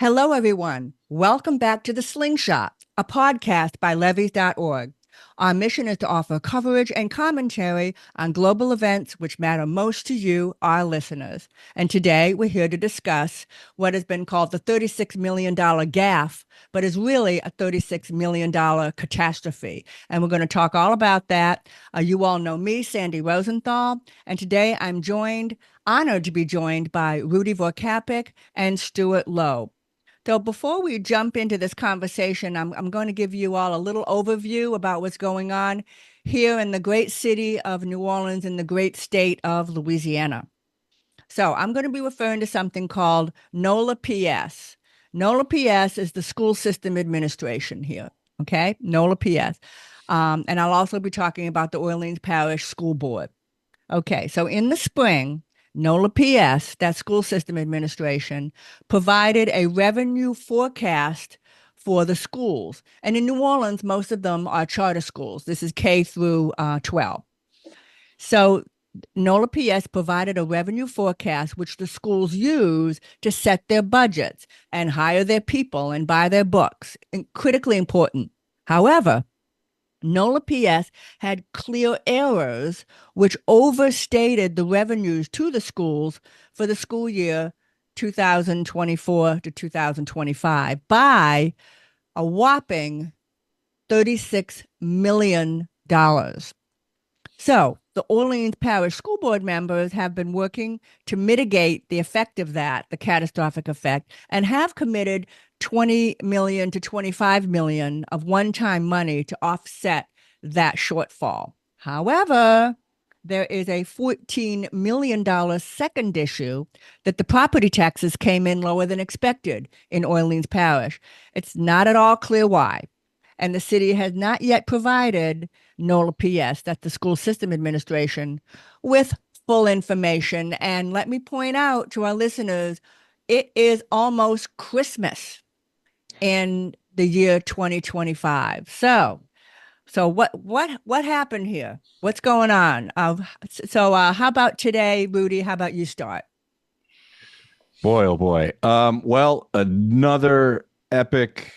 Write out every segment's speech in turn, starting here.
Hello, everyone. Welcome back to The Slingshot, a podcast by levees.org. Our mission is to offer coverage and commentary on global events which matter most to you, our listeners. And today we're here to discuss what has been called the $36 million gaffe, but is really a $36 million catastrophe. And we're going to talk all about that. You all know me, Sandy Rosenthal, and today I'm honored to be joined by Rudy and Stuart Lowe. So before we jump into this conversation, I'm going to give you all a little overview about what's going on here in the great city of New Orleans in the great state of Louisiana. So I'm going to be referring to something called NOLA PS. NOLA PS is the school system administration here. Okay, NOLA PS. And I'll also be talking about the Orleans Parish School Board. Okay, so in the spring, NOLA PS, that school system administration, provided a revenue forecast for the schools. And in New Orleans, most of them are charter schools. This is K through 12. So NOLA PS provided a revenue forecast which the schools use to set their budgets and hire their people and buy their books. And critically important. However, NOLA PS had clear errors which overstated the revenues to the schools for the school year 2024 to 2025 by a whopping $36 million. So the Orleans Parish School Board members have been working to mitigate the effect of that, the catastrophic effect, and have committed 20 million to 25 million of one-time money to offset that shortfall. However, there is a $14 million second issue that the property taxes came in lower than expected in Orleans Parish. It's not at all clear why. And the city has not yet provided NOLA PS, that's the School System Administration, with full information. And let me point out to our listeners, it is almost Christmas in the year 2025. So what happened here? What's going on? How about today, Rudy? How about you start? Boy, oh boy. Well, another epic.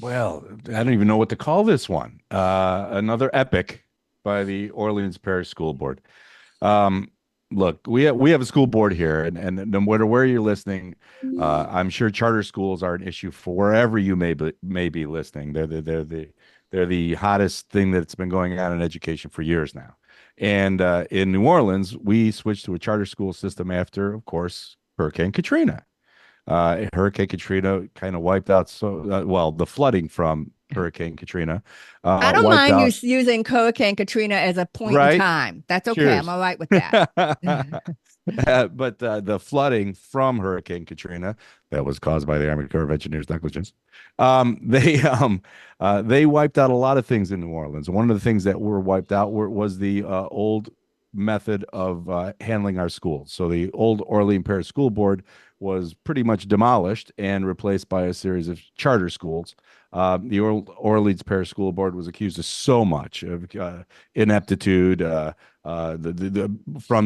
Well, I don't even know what to call this one. Another epic by the Orleans Parish School Board. Um, Look, we have a school board here, and no matter where you're listening, I'm sure charter schools are an issue for wherever you may be listening. They're the hottest thing that's been going on in education for years now. And in New Orleans, we switched to a charter school system after, of course, Hurricane Katrina. Hurricane Katrina kind of wiped out the flooding from Hurricane Katrina I don't wiped mind you out, using Hurricane Katrina as a point in right? time. That's okay. I'm Cheers. all right with that. But the flooding from Hurricane Katrina that was caused by the Army Corps of Engineers negligence, they wiped out a lot of things in New Orleans. One of the things that were wiped out was the old method of handling our schools. So the old Orleans Parish School Board was pretty much demolished and replaced by a series of charter schools. The Orleans Parish School Board was accused of so much of ineptitude, from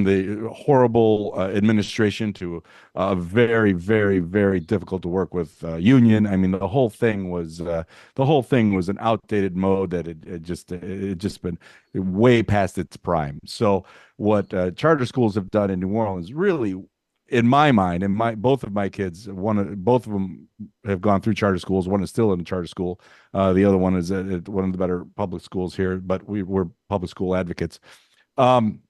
the horrible administration to very, very, very difficult to work with union. I mean, the whole thing was an outdated mode that it just been way past its prime. So what charter schools have done in New Orleans really, in my mind, and both of my kids, both of them have gone through charter schools. One is still in a charter school. The other one is at one of the better public schools here, but we're public school advocates. Um,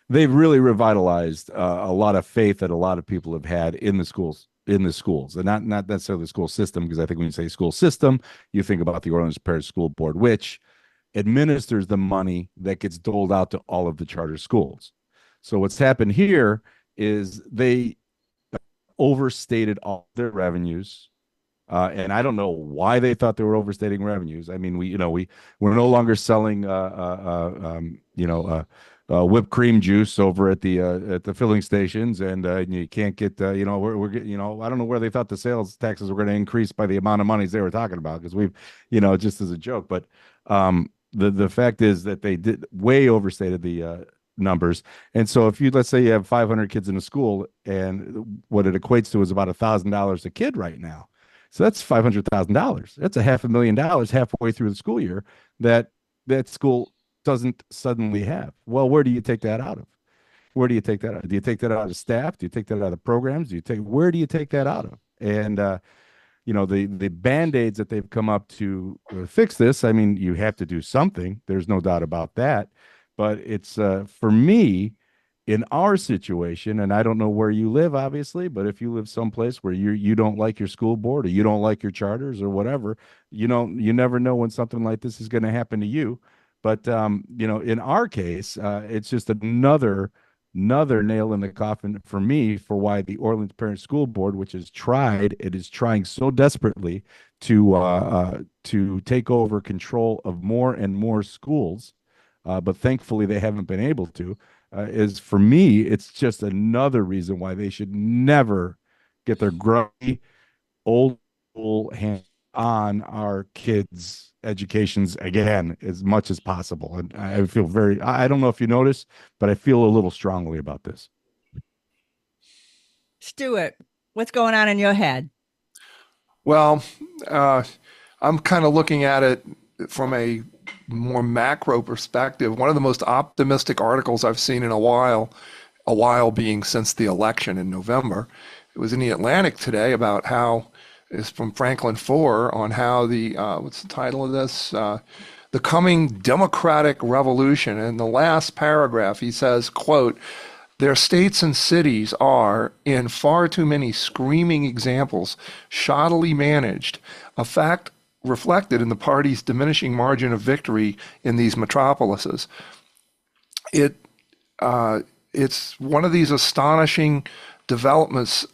they've really revitalized a lot of faith that a lot of people have had in the schools, and not necessarily the school system, because I think when you say school system, you think about the Orleans Parish School Board, which administers the money that gets doled out to all of the charter schools. So what's happened here is they overstated all their revenues. And I don't know why they thought they were overstating revenues. I mean, we're no longer selling, whipped cream juice over at the filling stations, and you can't get, I don't know where they thought the sales taxes were going to increase by the amount of monies they were talking about, because just as a joke. But the fact is that they did way overstated numbers. And so if you, let's say you have 500 kids in a school, and what it equates to is about $1,000 a kid right now. So that's $500,000. That's a $500,000 halfway through the school year that that school doesn't suddenly have. Well, where do you take that out of? Where do you take that out? Do you take that out of staff? Do you take that out of programs? Where do you take that out of? And the band-aids that they've come up to fix this, I mean, you have to do something. There's no doubt about that. But it's for me, in our situation, and I don't know where you live, obviously, but if you live someplace where you don't like your school board, or you don't like your charters or whatever, you never know when something like this is going to happen to you. But in our case, it's just another nail in the coffin for me, for why the Orleans Parent School Board, which has tried, it is trying so desperately to take over control of more and more schools, but thankfully they haven't been able to. Is, for me, it's just another reason why they should never get their grubby old school hand on our kids' educations again as much as possible. And I feel I don't know if you notice, but I feel a little strongly about this. Stuart, what's going on in your head? Well, uh, I'm kind of looking at it from a more macro perspective. One of the most optimistic articles I've seen in a while being since the election in November. It was in the Atlantic today about how, it's from Franklin Foer, on how what's the title of this? The coming democratic revolution. In the last paragraph, he says, quote, "Their states and cities are, in far too many screaming examples, shoddily managed, a fact reflected in the party's diminishing margin of victory in these metropolises. It it's one of these astonishing developments,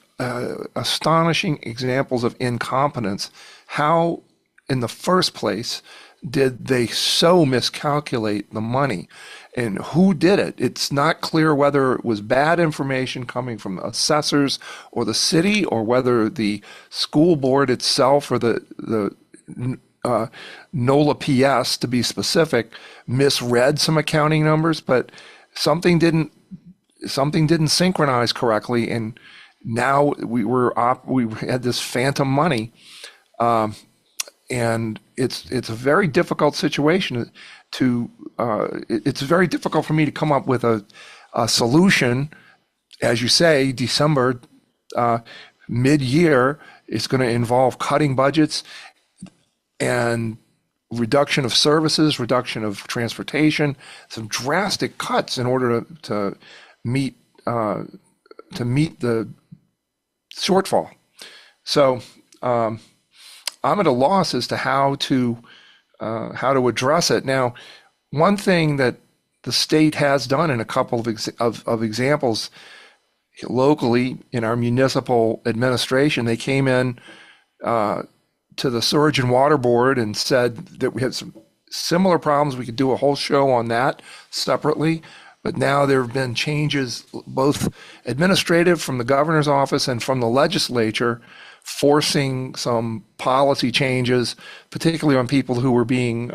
astonishing examples of incompetence. How, in the first place, did they so miscalculate the money? And who did it? It's not clear whether it was bad information coming from assessors or the city, or whether the school board itself, or the NOLA PS, to be specific, misread some accounting numbers, but something didn't synchronize correctly, and now we had this phantom money, and it's a very difficult situation it's very difficult for me to come up with a solution. As you say, December, mid-year, it's going to involve cutting budgets and reduction of services, reduction of transportation, some drastic cuts in order to meet the shortfall. So I'm at a loss as to how to address it. Now, one thing that the state has done in a couple of examples locally in our municipal administration, they came in to the Sewage and Water Board and said that we had some similar problems. We could do a whole show on that separately. But now there have been changes, both administrative from the governor's office and from the legislature, forcing some policy changes, particularly on people who were being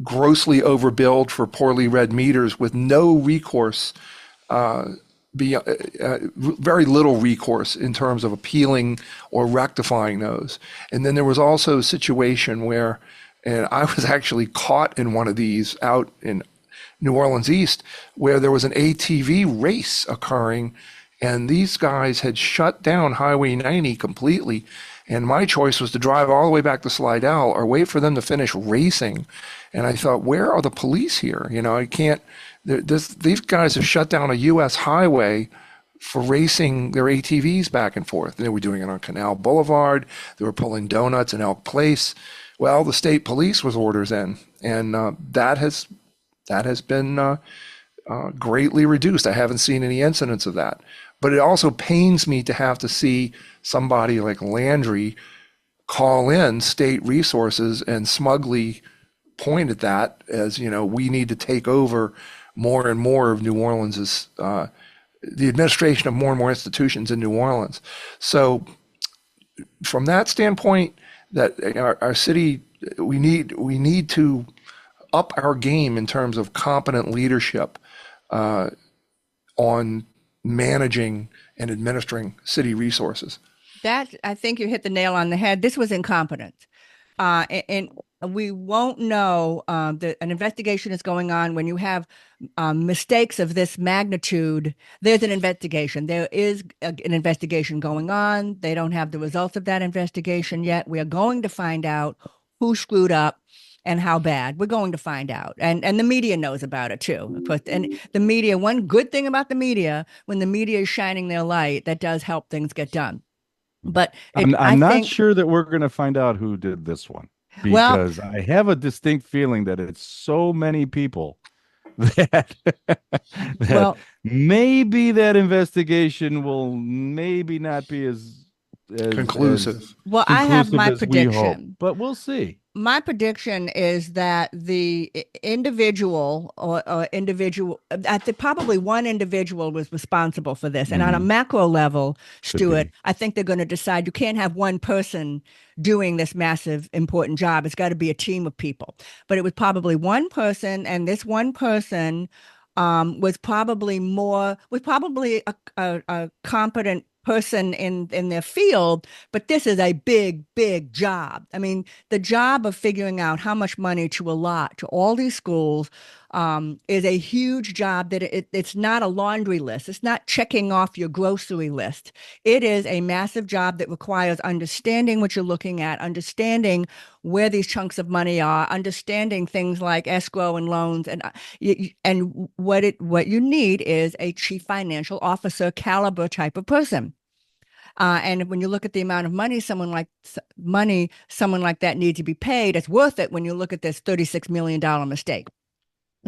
grossly overbilled for poorly read meters with no recourse, very little recourse in terms of appealing or rectifying those. And then there was also a situation where, and I was actually caught in one of these out in New Orleans East, where there was an ATV race occurring, and these guys had shut down Highway 90 completely. And my choice was to drive all the way back to Slidell or wait for them to finish racing. And I thought, where are the police here? I can't, these guys have shut down a U.S. highway for racing their ATVs back and forth. And they were doing it on Canal Boulevard. They were pulling donuts in Elk Place. Well, the state police was orders in, and that has been greatly reduced. I haven't seen any incidents of that. But it also pains me to have to see somebody like Landry call in state resources and smugly point at that as, we need to take over more and more of New Orleans's, the administration of more and more institutions in New Orleans. So from that standpoint, that our city, we need to up our game in terms of competent leadership. uh, on managing and administering city resources. That I think you hit the nail on the head. This was incompetence. And we won't know that an investigation is going on when you have mistakes of this magnitude. There's an investigation. There is an investigation going on. They don't have the results of that investigation yet. We are going to find out who screwed up and how bad. We're going to find out. And the media knows about it too. Of course, and the media, one good thing about the media, when the media is shining their light, that does help things get done. But I I'm not think, sure that we're going to find out who did this one well, because I have a distinct feeling that it's so many people that that well, maybe that investigation will maybe not be as Conclusive. well, I have conclusive my as we hope, prediction. but we'll see. My prediction is that the individual or individual, I think probably one individual was responsible for this. And on a Mhm. macro level, Could Stuart, be. I think they're going to decide you can't have one person doing this massive, important job. It's got to be a team of people. But it was probably one person, and this one person was probably a competent person in their field, but this is a big, big job. I mean, the job of figuring out how much money to allot to all these schools is a huge job that it's not a laundry list. It's not checking off your grocery list. It is a massive job that requires understanding what you're looking at, understanding where these chunks of money are, understanding things like escrow and loans, and what you need is a chief financial officer caliber type of person. And when you look at the amount of someone like that needs to be paid, it's worth it when you look at this $36 million mistake.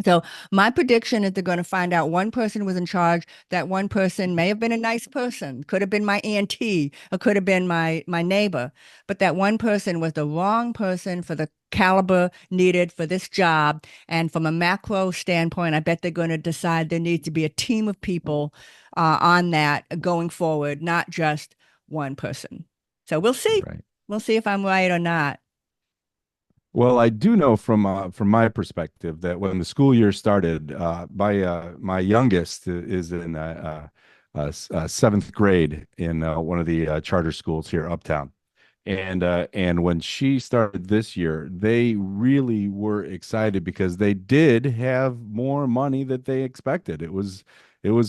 So my prediction is they're going to find out one person was in charge. That one person may have been a nice person, could have been my auntie, or could have been my neighbor. But that one person was the wrong person for the caliber needed for this job. And from a macro standpoint, I bet they're going to decide there needs to be a team of people on that going forward, not just one person. So we'll see. Right. We'll see if I'm right or not. Well, I do know from my perspective that when the school year started, my youngest is in seventh grade in one of the charter schools here uptown, and when she started this year, they really were excited because they did have more money that they expected. It was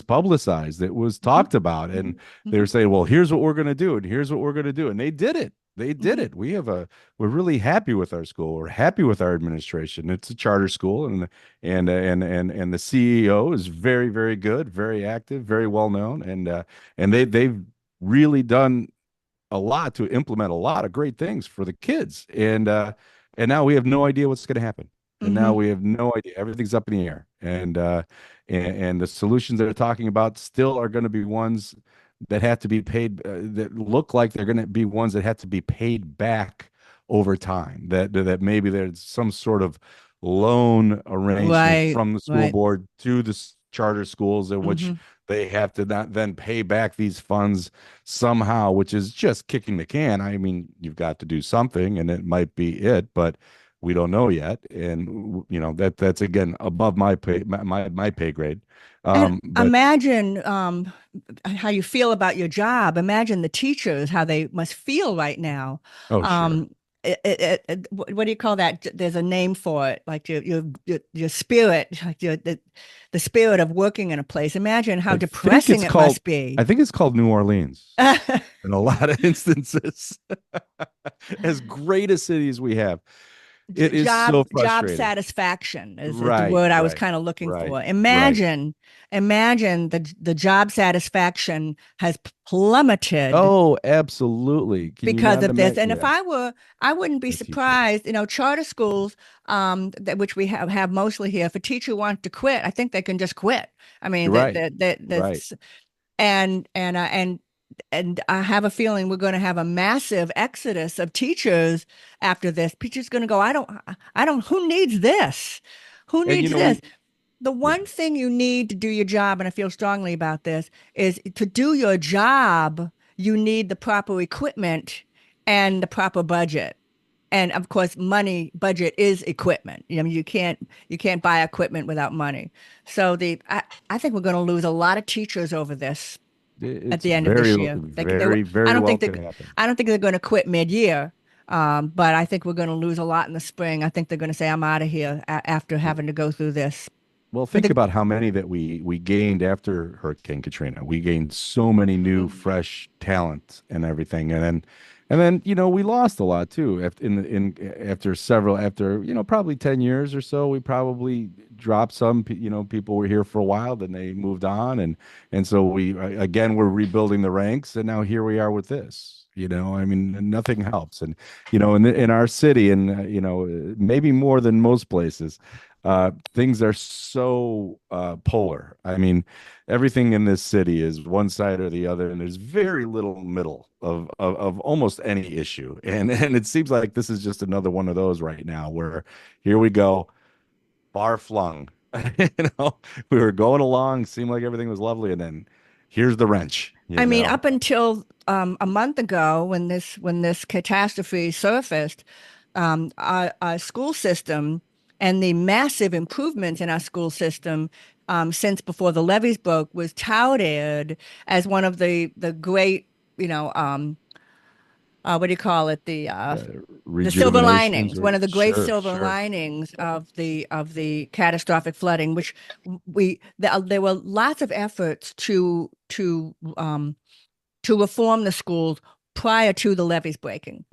publicized, it was Mhm, talked about, and mhm, they were mhm, saying, "Well, here's what we're going to do, and here's what we're going to do," and they did it. They did mhm. it. We're really happy with our school. We're happy with our administration. It's a charter school, and the CEO is very, very good, very active, very well known, and they've really done a lot to implement a lot of great things for the kids. And now we have no idea what's going to happen. And now Mhm. we have no idea. Everything's up in the air. And the solutions they're talking about still are going to be ones that have to be paid, that look like they're going to be ones that have to be paid back over time. That maybe there's some sort of loan arrangement Right, from the school right. board to the charter schools in which Mhm. they have to not then pay back these funds somehow, which is just kicking the can. I mean, you've got to do something, and it might be it, but we don't know yet. And that's again above my pay grade. And But imagine how you feel about your job. Imagine the teachers, how they must feel right now. oh, sure. Um, what do you call that? There's a name for it, like your spirit, like the spirit of working in a place. Imagine how I think depressing it's it called must be. I think it's called New Orleans in a lot of instances. As great a city as we have, it is so Job frustrating. satisfaction is the Right, word I was right, kind of looking right, for. right. Imagine the job satisfaction has plummeted Oh, absolutely. Can you because not of this. imagine? And if Yeah, I were, I wouldn't be the teachers. surprised. Charter schools, which we have mostly here, if a teacher wants to quit, I think they can just quit. I mean, You're right. Right. and and I have a feeling we're going to have a massive exodus of teachers after this. Teachers going to go, who needs this? Who And needs this? we The yeah. one thing you need to do your job, and I feel strongly about this, is to do your job, you need the proper equipment and the proper budget. And of course, money budget is equipment. I mean, you can't buy equipment without money. So I think we're going to lose a lot of teachers over this at It's the end of very, this year. very, I very don't well think can happen. I don't think they're going to quit mid-year. But I think we're going to lose a lot in the spring. I think they're going to say, "I'm out of here," after having to go through this. Well, But think about how many that we gained after Hurricane Katrina. We gained so many new, fresh talent and everything, and then we lost a lot too. After several, after probably 10 years or so, we probably dropped some. People were here for a while, then they moved on, and so we again we're rebuilding the ranks, and now here we are with this. I mean, nothing helps, and in our city, and maybe more than most places, things are so polar. I mean, everything in this city is one side or the other, and there's very little middle of almost any issue. And it seems like this is just another one of those right now where here we go, far flung. you know, we were going along, seemed like everything was lovely, and then here's the wrench, I mean, up until a month ago, when this catastrophe surfaced, our school system and the massive improvements in our school system since before the levees broke was touted as one of the great, what do you call it? The silver rejuvenations, linings, or one of the great sure, silver sure. linings of the catastrophic flooding, which there were lots of efforts to reform the schools prior to the levees breaking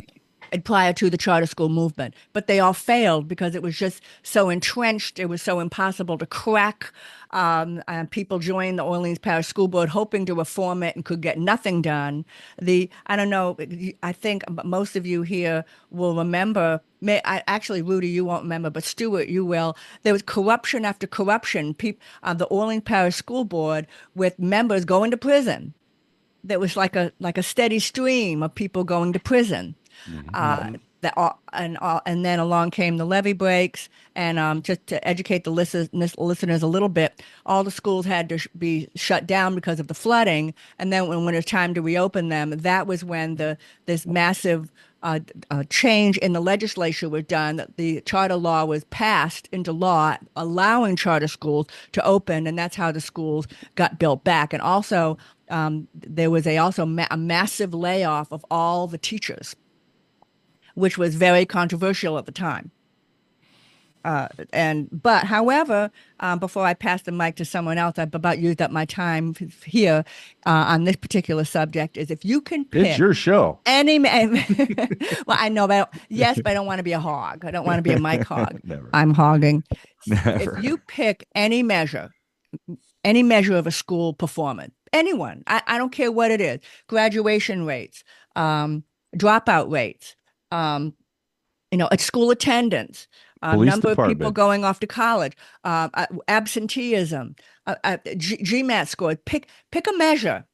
and prior to the charter school movement, but they all failed because it was just so entrenched. It was so impossible to crack. And people joined the Orleans Parish School Board hoping to reform it and could get nothing done. I don't know. I think most of you here will remember. Actually, Rudy, you won't remember, but Stuart, you will. There was corruption after corruption. The Orleans Parish School Board with members going to prison. There was like a steady stream of people going to prison. Mhm. And then along came the levee breaks, and just to educate the listeners a little bit, all the schools had to be shut down because of the flooding. And then when it was time to reopen them, that was when this massive change in the legislature was done. That the charter law was passed into law, allowing charter schools to open, and that's how the schools got built back. And also, there was a massive layoff of all the teachers, which was very controversial at the time. But however, before I pass the mic to someone else, I've about used up my time here on this particular subject. Is if you can It's pick your show. any, well, I know, but yes, but I don't want to be a hog. I don't want to be a mic hog. Never, I'm hogging. If never. you pick any measure of a school performance, anyone, I don't care what it is, graduation rates, dropout rates, at school attendance, Police number of people department. going off to college, absenteeism, GMAT score. Pick a measure,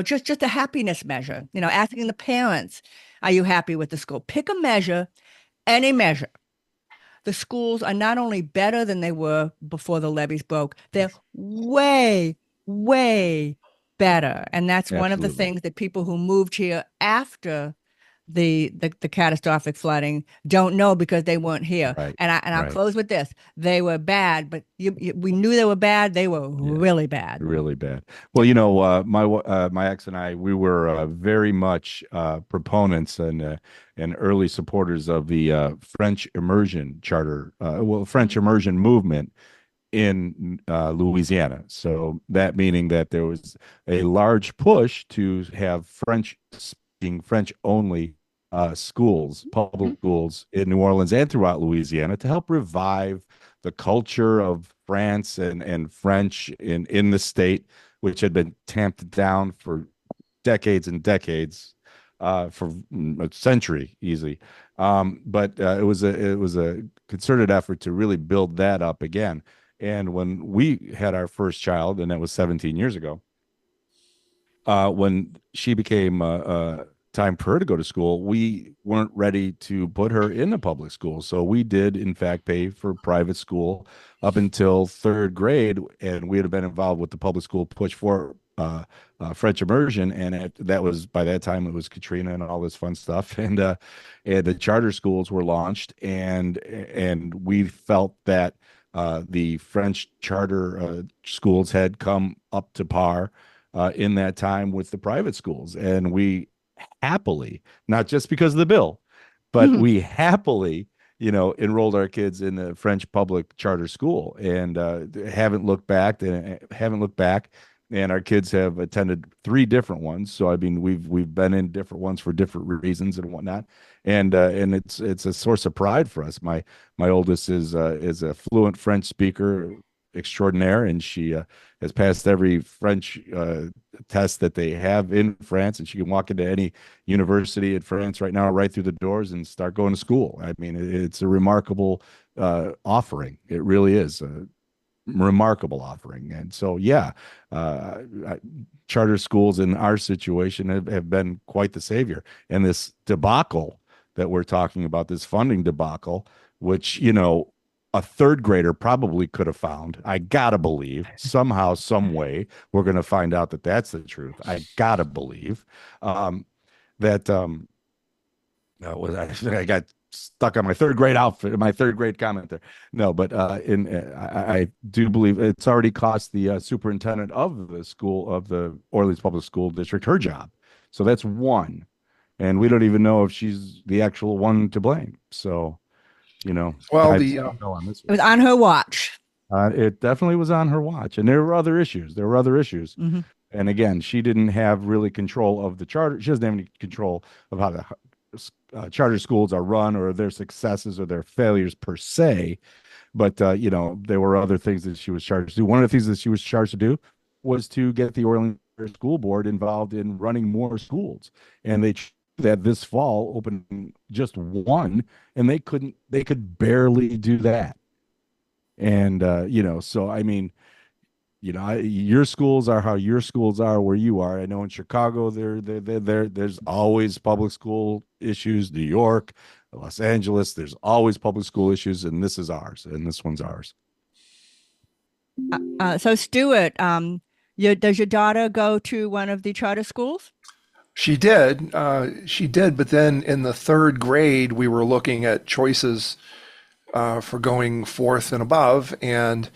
just a happiness measure. Asking the parents, "Are you happy with the school?" Pick a measure, any measure. The schools are not only better than they were before the levees broke, they're way, way better. And that's one of the Absolutely. things that people who moved here after the catastrophic flooding don't know because they weren't here. Right. And I'll Right. close with this: they were bad, but we knew they were bad. They were Yeah. really bad. Really bad. Well, my ex and I, we were very much proponents and early supporters of the French immersion charter, French immersion movement in Louisiana. So that meaning that there was a large push to have French speaking, French only schools, public Mhm. schools in New Orleans and throughout Louisiana to help revive the culture of France and French in the state, which had been tamped down for decades and decades, for a century easily. But it was a concerted effort to really build that up again. And when we had our first child, and that was 17 years ago, when she became time for her to go to school, we weren't ready to put her in a public school. So we did, in fact, pay for private school up until third grade, and we had been involved with the public school push for French immersion, and that was by that time it was Katrina and all this fun stuff, and the charter schools were launched, and we felt that the French charter schools had come up to par in that time with the private schools, and we happily, not just because of the bill, but we happily, enrolled our kids in the French public charter school, and haven't looked back. And our kids have attended 3 different ones. So I mean, we've been in different ones for different reasons and whatnot. And it's a source of pride for us. My oldest is a fluent French speaker extraordinaire, and she has passed every French test that they have in France, and she can walk into any university in France right now, right through the doors, and start going to school. I mean, it's a remarkable offering. It really is a remarkable offering. And so, yeah, charter schools in our situation have been quite the savior. And this debacle that we're talking about, this funding debacle, which, a 3rd grader probably could have found. I gotta believe somehow, some way, we're going to find out that that's the truth. I gotta believe that I got stuck on my 3rd grade outfit, my 3rd grade comment there. No, but I do believe it's already cost the superintendent of the school, of the Orleans Public School District, her job. So that's one, and we don't even know if she's the actual one to blame. So, Well, it was on her watch. It definitely was on her watch, and there were other issues. Mm-hmm. And again, she didn't have really control of the charter. She doesn't have any control of how the charter schools are run, or their successes or their failures per se. But there were other things that she was charged to do. One of the things that she was charged to do was to get the Orleans School Board involved in running more schools, and that this fall opened just one, and they could barely do that. And so I mean, your schools are how your schools are where you are. I know in Chicago there's always public school issues. New York, Los Angeles, there's always public school issues, and this is ours, and this one's ours. So Stuart, does your daughter go to one of the charter schools? she did. But then in the 3rd grade, we were looking at choices for going 4th and above, and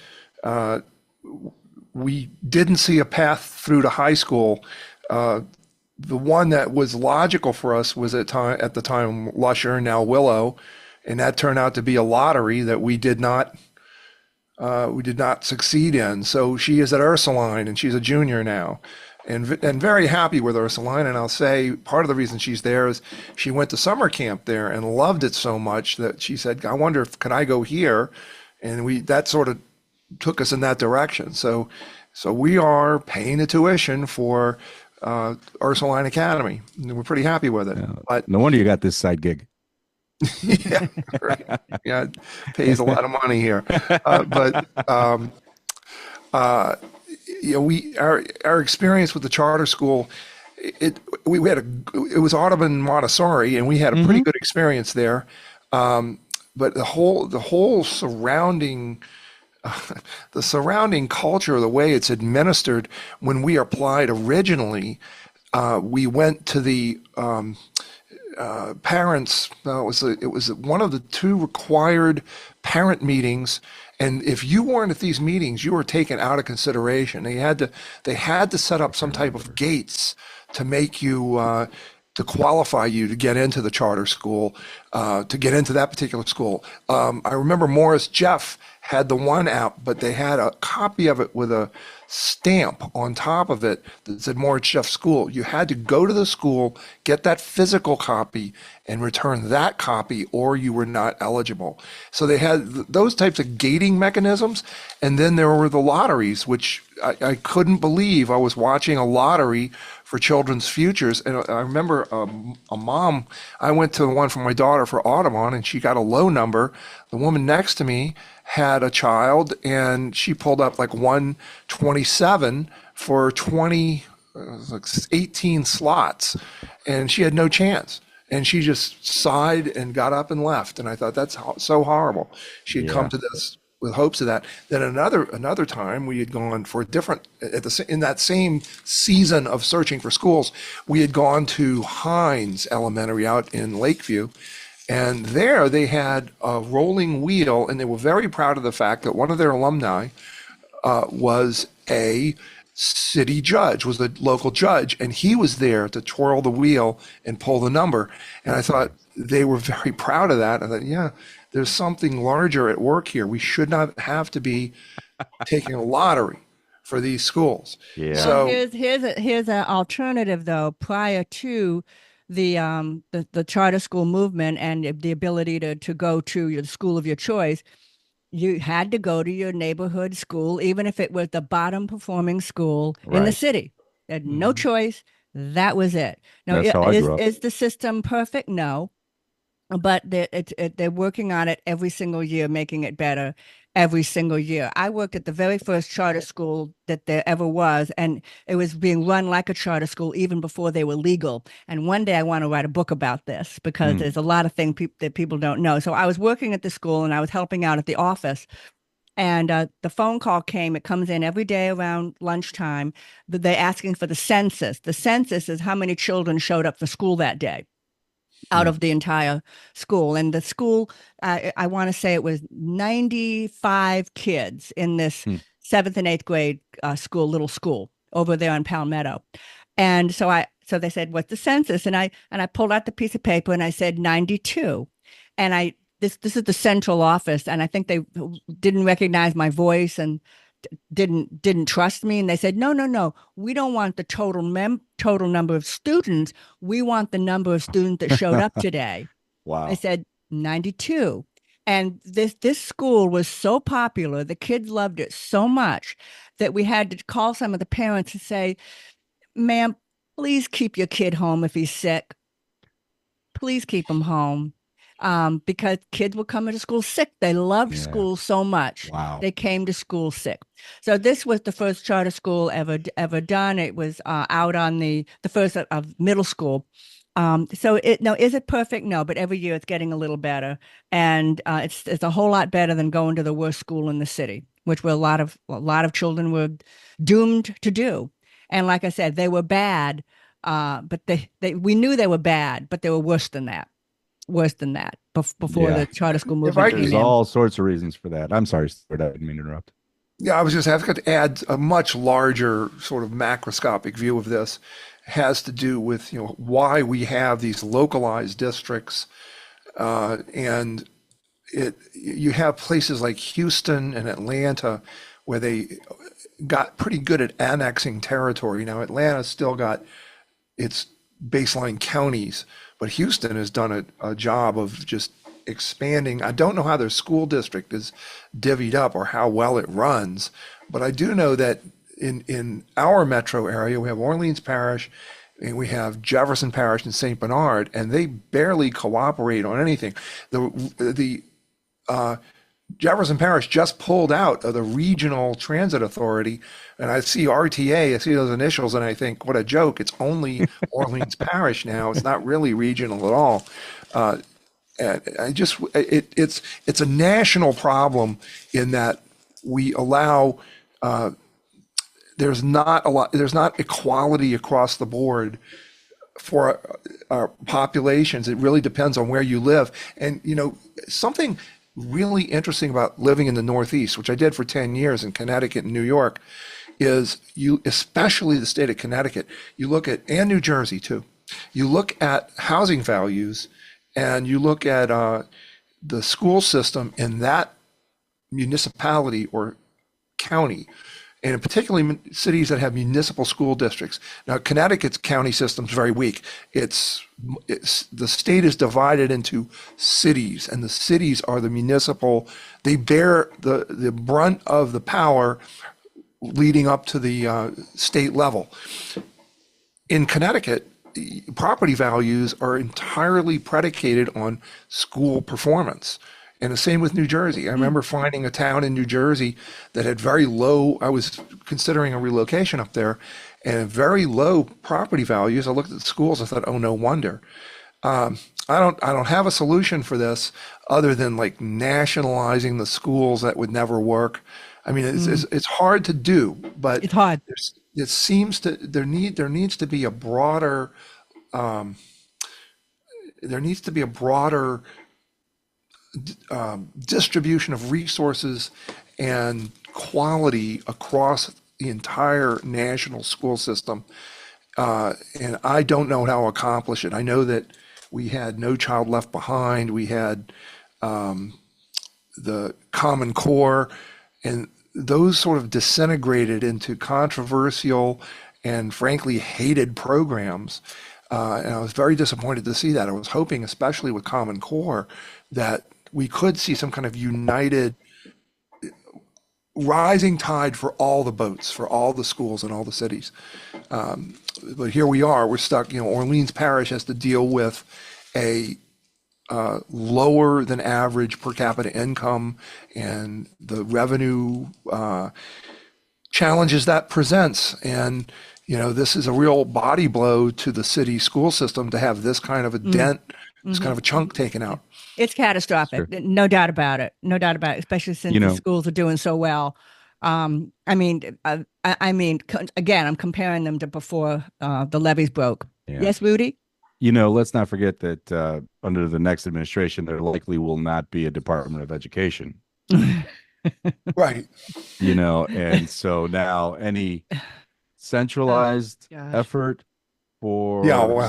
we didn't see a path through to high school. The one that was logical for us was at the time Lusher, now Willow, and that turned out to be a lottery that we did not succeed in. So she is at Ursuline, and she's a junior now, and very happy with Ursuline. And I'll say part of the reason she's there is she went to summer camp there and loved it so much that she said, "I wonder if can I go here," and that sort of took us in that direction. So we are paying the tuition for Ursuline Academy, and we're pretty happy with it. Yeah. But No wonder you got this side gig. yeah, right. Yeah, it pays a lot of money here. Our experience with the charter school, it was Audubon Montessori, and we had a pretty good experience there. But the whole surrounding the surrounding culture, the way it's administered, when we applied originally, we went to the parents. It was one of the 2 required parent meetings, and if you weren't at these meetings, you were taken out of consideration. They had to set up some type of gates to make you to qualify you to get into the charter school, to get into that particular school. I remember Morris Jeff had the one app, but they had a copy of it with a stamp on top of it that said Morris Jeff School. You had to go to the school, get that physical copy, and return that copy, or you were not eligible. So they had those types of gating mechanisms. And then there were the lotteries, which I couldn't believe. I was watching a lottery for Children's Futures, and I remember a mom, I went to the one for my daughter for Audubon, and she got a low number. The woman next to me had a child, and she pulled up like 127 for 18 slots, and she had no chance. And she just sighed and got up and left. And I thought, that's so horrible. She had come to this with hopes of that. Then another time we had gone for a different in that same season of searching for schools, we had gone to Hines Elementary out in Lakeview, and there they had a rolling wheel, and they were very proud of the fact that one of their alumni was a city judge, was a local judge, and he was there to twirl the wheel and pull the number. And I thought they were very proud of that. I thought, yeah, there's something larger at work here. We should not have to be taking a lottery for these schools. Yeah. So Here's an alternative though. Prior to the charter school movement and the ability to go to your school of your choice, you had to go to your neighborhood school, even if it was the bottom performing school in the Right. city. You had no choice. That was it. Now, That's how I grew up. is the system perfect? No, but they're working on it every single year, making it better every single year. I worked at the very first charter school that there ever was, and it was being run like a charter school even before they were legal. And one day I want to write a book about this because there's a lot of things that people don't know. So I was working at the school and I was helping out at the office. And the phone call came. It comes in every day around lunchtime. They're asking for the census. The census is how many children showed up for school that day out of the entire school. And the school, I want to say it was 95 kids in this seventh and eighth grade little school over there on Palmetto. And so they said, what's the census? And I pulled out the piece of paper and I said 92. And this is the central office. And I think they didn't recognize my voice and didn't trust me, and they said, no, we don't want the total number of students. We want the number of students that showed up today. Wow. I said 92. And this school was so popular, the kids loved it so much that we had to call some of the parents and say, ma'am, please keep your kid home if he's sick. Please keep him home. Because kids were coming to school sick. They loved school so much. Wow. They came to school sick. So this was the first charter school ever done. It was out on the first of middle school. So is it perfect? No, but every year it's getting a little better, and it's a whole lot better than going to the worst school in the city, which were a lot of children were doomed to do. And like I said, they were bad, but we knew they were bad, but they were worse than that. Before the charter school movement. There's all sorts of reasons for that. I'm sorry, Stuart, I didn't mean to interrupt. yeah, I was just asking to add a much larger sort of macroscopic view of this has to do with, why we have these localized districts, and you have places like Houston and Atlanta where they got pretty good at annexing territory. Now, Atlanta's still got its baseline counties, but Houston has done a job of just expanding. I don't know how their school district is divvied up or how well it runs, but I do know that in our metro area, we have Orleans Parish and we have Jefferson Parish and St. Bernard, and they barely cooperate on anything. The Jefferson Parish just pulled out of the Regional Transit Authority, and I see RTA, I see those initials, and I think, what a joke. It's only Orleans Parish now. It's not really regional at all. And it's a national problem in that we allow, there's not equality across the board for our populations. It really depends on where you live. And, something really interesting about living in the Northeast, which I did for 10 years in Connecticut and New York, is especially the state of Connecticut, you look at, and New Jersey too, you look at housing values and you look at the school system in that municipality or county, and particularly cities that have municipal school districts. Now, Connecticut's county system is very weak. It's the state is divided into cities, and the cities are the municipal. They bear the brunt of the power leading up to the state level. In Connecticut, property values are entirely predicated on school performance. And the same with New Jersey. I remember finding a town in New Jersey that had very low, I was considering a relocation up there, and very low property values. I looked at the schools, I thought, oh, no wonder. I don't have a solution for this other than like nationalizing the schools. That would never work. I mean, it's hard to do, but It's hard. it seems to there needs to be a broader there needs to be a broader distribution of resources and quality across the entire national school system. And I don't know how to accomplish it. I know that we had No Child Left Behind, we had the Common Core, and those sort of disintegrated into controversial and frankly hated programs. And I was very disappointed to see that. I was hoping, especially with Common Core, that we could see some kind of united rising tide for all the boats, for all the schools and all the cities. But here we are, we're stuck. Orleans Parish has to deal with a lower than average per capita income and the revenue challenges that presents. And, this is a real body blow to the city school system to have this kind of a dent, this kind of a chunk taken out. It's catastrophic. Sure. No doubt about it. No doubt about it, especially since the schools are doing so well. Again, I'm comparing them to before the levees broke. Yeah. Yes, Rudy? Let's not forget that under the next administration, there likely will not be a Department of Education. Right. And so now any centralized effort for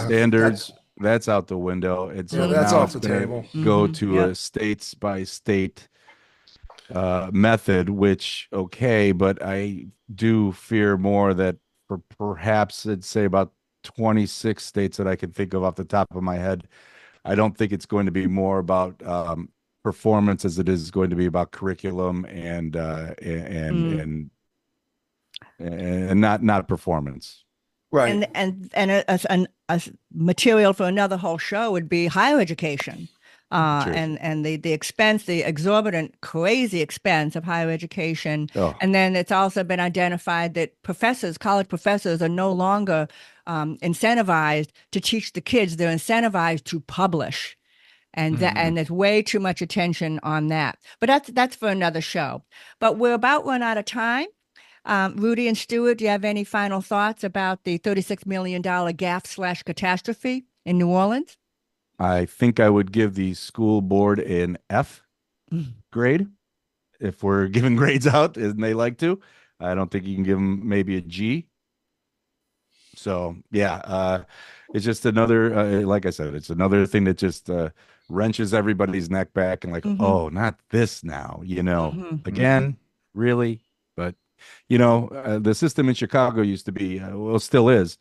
standards, that's out the window. And so that's now off it's the gonna table. go to a states by state method, which, okay, but I do fear more that for perhaps I'd say about 26 states that I can think of off the top of my head, I don't think it's going to be more about performance as it is going to be about curriculum and not performance. Right. And a material for another whole show would be higher education. And the expense, the exorbitant, crazy expense of higher education. Oh. And then it's also been identified that college professors are no longer incentivized to teach the kids. They're incentivized to publish. And and there's way too much attention on that. But that's for another show. But we're about run out of time. Rudy and Stuart, do you have any final thoughts about the $36 million gaffe/catastrophe in New Orleans? I think I would give the school board an F grade if we're giving grades out and they like to. I don't think you can give them maybe a G. So, yeah, it's just another, like I said, it's another thing that just wrenches everybody's neck back and like, oh, not this now, again, really? But, the system in Chicago used to be, well, still is,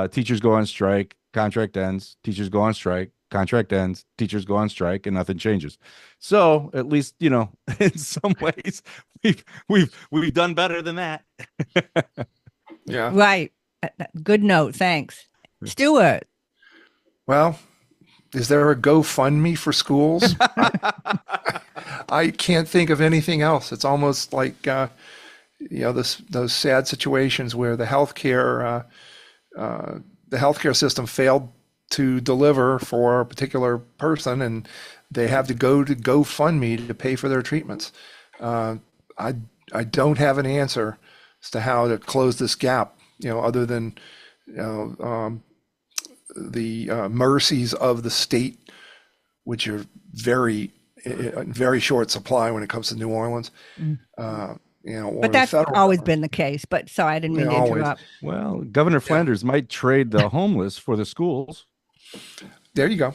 teachers go on strike, contract ends, teachers go on strike, contract ends, teachers go on strike, and nothing changes. So at least, in some ways, we've done better than that. Yeah. Right. Good note. Thanks. Stuart. Well, is there a GoFundMe for schools? I can't think of anything else. It's almost like, those sad situations where the healthcare system failed to deliver for a particular person, and they have to go to GoFundMe to pay for their treatments. I don't have an answer as to how to close this gap, other than the mercies of the state, which are very short supply when it comes to New Orleans. But that's always been the case. But sorry, I didn't mean to interrupt. Well, Governor Flanders might trade the homeless for the schools. There you go.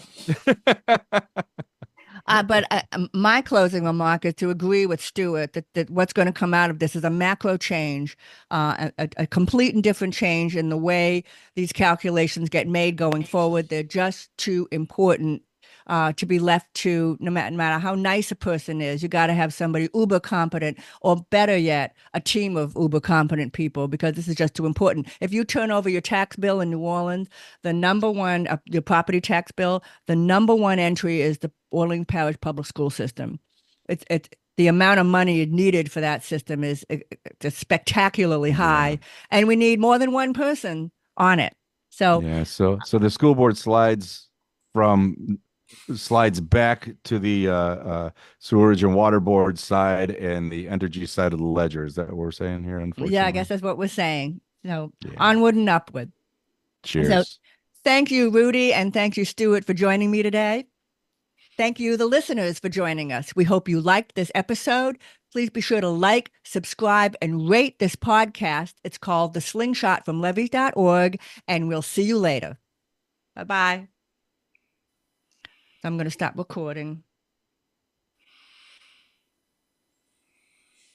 But my closing remark is to agree with Stuart that what's going to come out of this is a macro change, a complete and different change in the way these calculations get made going forward. They're just too important to be left to, no matter how nice a person is. You got to have somebody uber competent, or better yet, a team of uber competent people, because this is just too important. If you turn over your tax bill in New Orleans, the number one, your property tax bill, the number one entry is the Orleans Parish Public School System. It's the amount of money needed for that system is spectacularly high, and we need more than one person on it. So yeah, so the school board slides from slides back to the sewerage and water board side and the energy side of the ledger. Is that what we're saying here? Unfortunately, Yeah, I guess that's what we're saying. So yeah. onward and upward. Cheers. So thank you, Rudy, and thank you, Stuart, for joining me today. Thank you, the listeners, for joining us. We hope you liked this episode. Please be sure to like, subscribe, and rate this podcast. It's called The Slingshot from levees.org, and we'll see you later. Bye-bye. I'm going to stop recording.